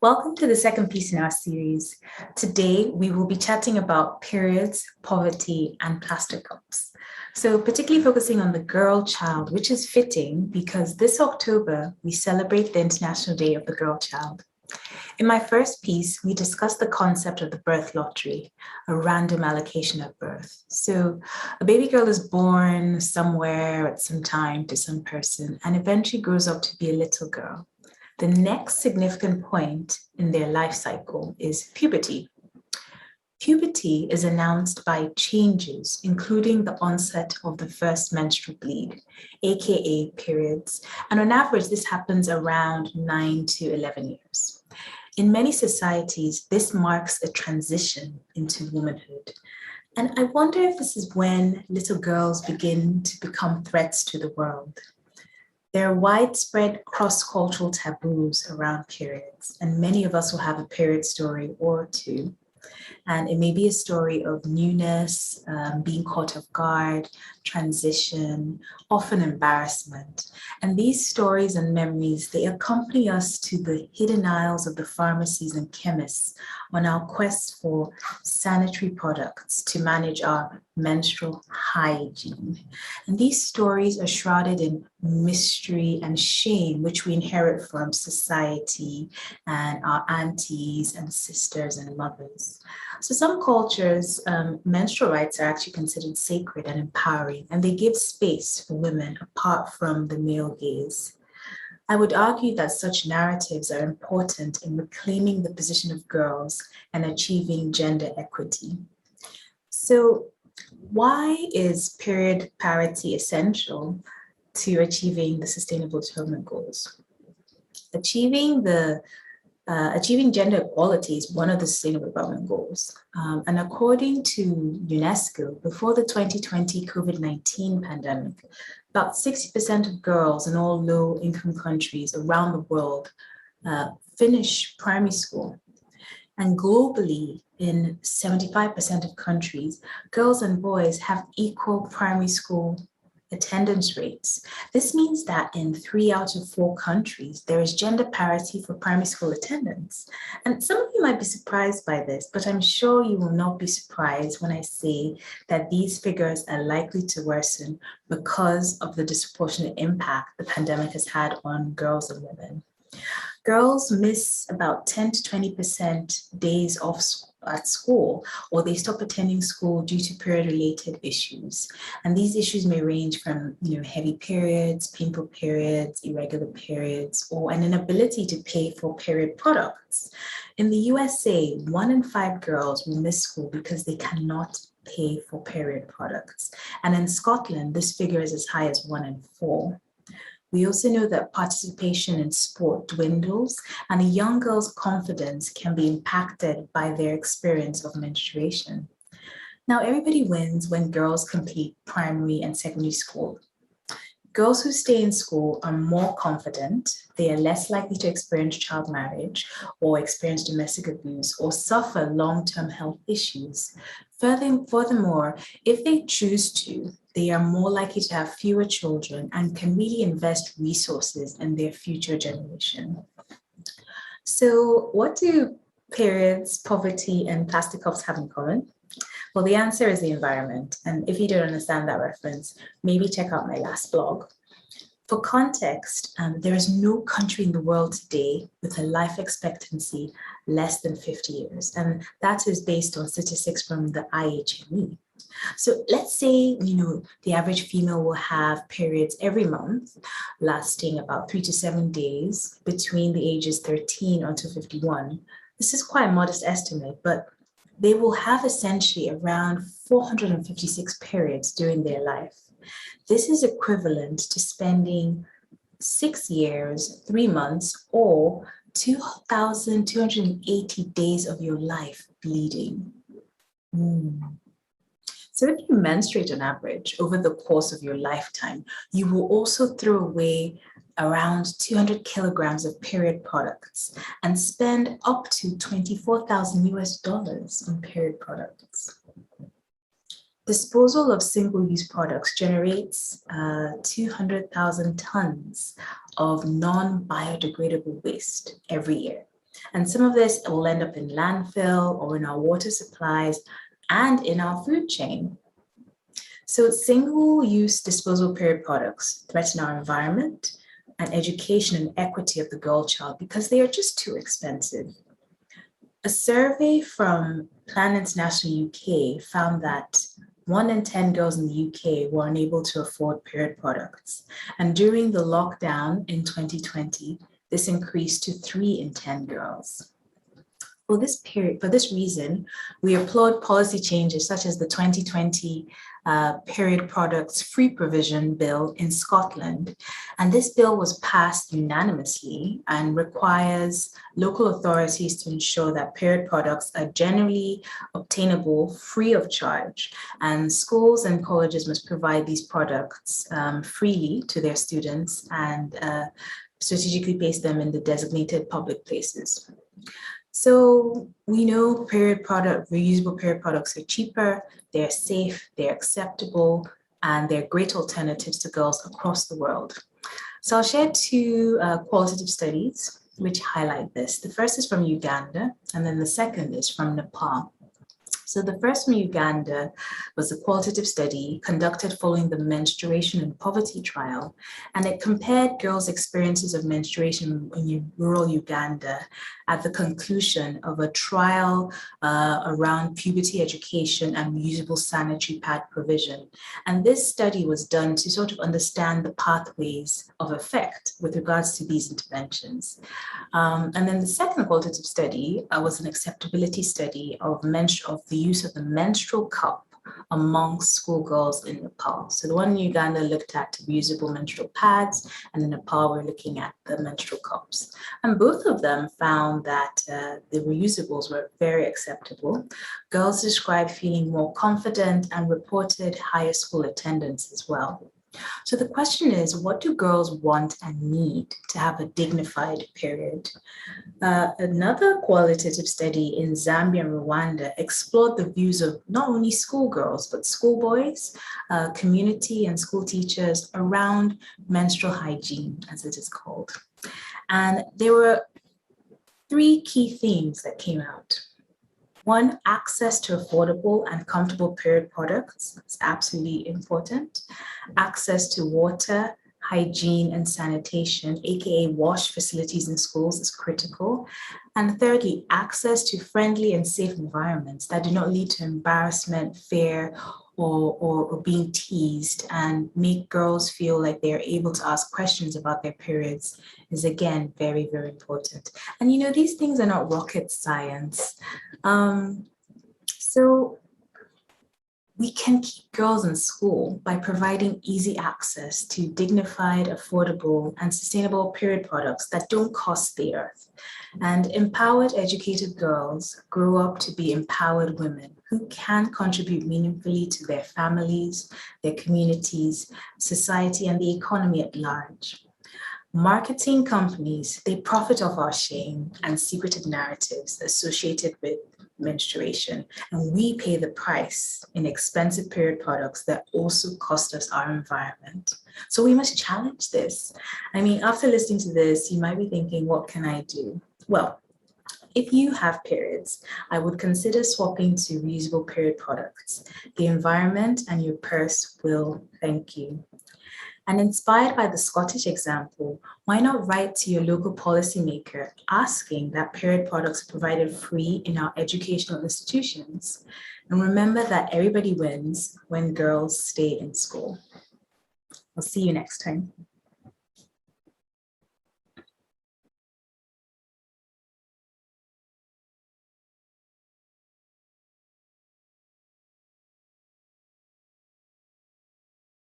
Welcome to the second piece in our series. Today, we will be chatting about periods, poverty, and plastic cups. So particularly focusing on the girl child, which is fitting because this October, we celebrate the International Day of the Girl Child. In my first piece, we discussed the concept of the birth lottery, a random allocation at birth. So a baby girl is born somewhere at some time to some person and eventually grows up to be a little girl. The next significant point in their life cycle is puberty. Puberty is announced by changes, including the onset of the first menstrual bleed, aka periods, and on average, this happens around 9 to 11 years. In many societies, this marks a transition into womanhood. And I wonder if this is when little girls begin to become threats to the world. There are widespread cross-cultural taboos around periods, and many of us will have a period story or two. And it may be a story of newness, being caught off guard, transition, often embarrassment. And these stories and memories, they accompany us to the hidden aisles of the pharmacies and chemists on our quest for sanitary products to manage our menstrual hygiene. And these stories are shrouded in mystery and shame, which we inherit from society and our aunties and sisters and mothers. So some cultures, menstrual rights are actually considered sacred and empowering, and they give space for women apart from the male gaze. I would argue that such narratives are important in reclaiming the position of girls and achieving gender equity. So why is period parity essential to achieving the Sustainable Development Goals? Achieving gender equality is one of the Sustainable Development Goals. And according to UNESCO, before the 2020 COVID-19 pandemic, about 60% of girls in all low-income countries around the world finish primary school. And globally, in 75% of countries, girls and boys have equal primary school attendance rates. This means that in 3 out of 4 countries, there is gender parity for primary school attendance. And some of you might be surprised by this, but I'm sure you will not be surprised when I say that these figures are likely to worsen because of the disproportionate impact the pandemic has had on girls and women. Girls miss about 10 to 20% days off at school, or they stop attending school due to period-related issues. And these issues may range from heavy periods, painful periods, irregular periods, or an inability to pay for period products. In the USA, 1 in 5 girls will miss school because they cannot pay for period products. And in Scotland, this figure is as high as 1 in 4. We also know that participation in sport dwindles, and a young girl's confidence can be impacted by their experience of menstruation. Now, everybody wins when girls complete primary and secondary school. Girls who stay in school are more confident, they are less likely to experience child marriage or experience domestic abuse or suffer long-term health issues. Furthermore, if they choose to, they are more likely to have fewer children and can really invest resources in their future generation. So what do periods, poverty, and plastic cups have in common? Well, the answer is the environment. And if you don't understand that reference, maybe check out my last blog. For context, there is no country in the world today with a life expectancy less than 50 years. And that is based on statistics from the IHME. So let's say, the average female will have periods every month, lasting about 3 to 7 days between the ages 13 until 51. This is quite a modest estimate, but they will have essentially around 456 periods during their life. This is equivalent to spending 6 years, 3 months, or 2,280 days of your life bleeding. So if you menstruate on average over the course of your lifetime, you will also throw away around 200 kilograms of period products and spend up to $24,000 on period products. Disposal of single-use products generates 200,000 tons of non-biodegradable waste every year. And some of this will end up in landfill or in our water supplies and in our food chain. So single-use disposable period products threaten our environment and education and equity of the girl child because they are just too expensive. A survey from Plan International UK found that 1 in 10 girls in the UK were unable to afford period products. And during the lockdown in 2020, this increased to 3 in 10 girls. For this reason, we applaud policy changes such as the 2020 Period Products Free Provision Bill in Scotland. And this bill was passed unanimously and requires local authorities to ensure that period products are generally obtainable free of charge. And schools and colleges must provide these products freely to their students and strategically place them in the designated public places. So we know reusable period products are cheaper, they're safe, they're acceptable, and they're great alternatives to girls across the world. So I'll share two qualitative studies which highlight this. The first is from Uganda, and then the second is from Nepal. So the first from Uganda was a qualitative study conducted following the menstruation and poverty trial, and it compared girls' experiences of menstruation in rural Uganda at the conclusion of a trial around puberty education and reusable sanitary pad provision. And this study was done to sort of understand the pathways of effect with regards to these interventions. And then the second qualitative study was an acceptability study of the use of the menstrual cup amongst schoolgirls in Nepal. So the one in Uganda looked at reusable menstrual pads, and in Nepal we're looking at the menstrual cups. And both of them found that the reusables were very acceptable. Girls described feeling more confident and reported higher school attendance as well. So the question is, what do girls want and need to have a dignified period? Another qualitative study in Zambia and Rwanda explored the views of not only schoolgirls, but schoolboys, community and school teachers around menstrual hygiene, as it is called. And there were three key themes that came out. One, access to affordable and comfortable period products is absolutely important. Access to water, hygiene, and sanitation, aka wash facilities in schools, is critical. And thirdly, access to friendly and safe environments that do not lead to embarrassment, fear, or being teased, and make girls feel like they're able to ask questions about their periods is, again, very, very important. And these things are not rocket science. So we can keep girls in school by providing easy access to dignified, affordable, and sustainable period products that don't cost the earth. And empowered, educated girls grow up to be empowered women who can contribute meaningfully to their families, their communities, society, and the economy at large. Marketing companies, they profit off our shame and secretive narratives associated with menstruation, and we pay the price in expensive period products that also cost us our environment. So we must challenge this. After listening to this, you might be thinking, what can I do? Well, if you have periods, I would consider swapping to reusable period products. The environment and your purse will thank you. And inspired by the Scottish example, why not write to your local policymaker asking that period products are provided free in our educational institutions? And remember that everybody wins when girls stay in school. I'll see you next time.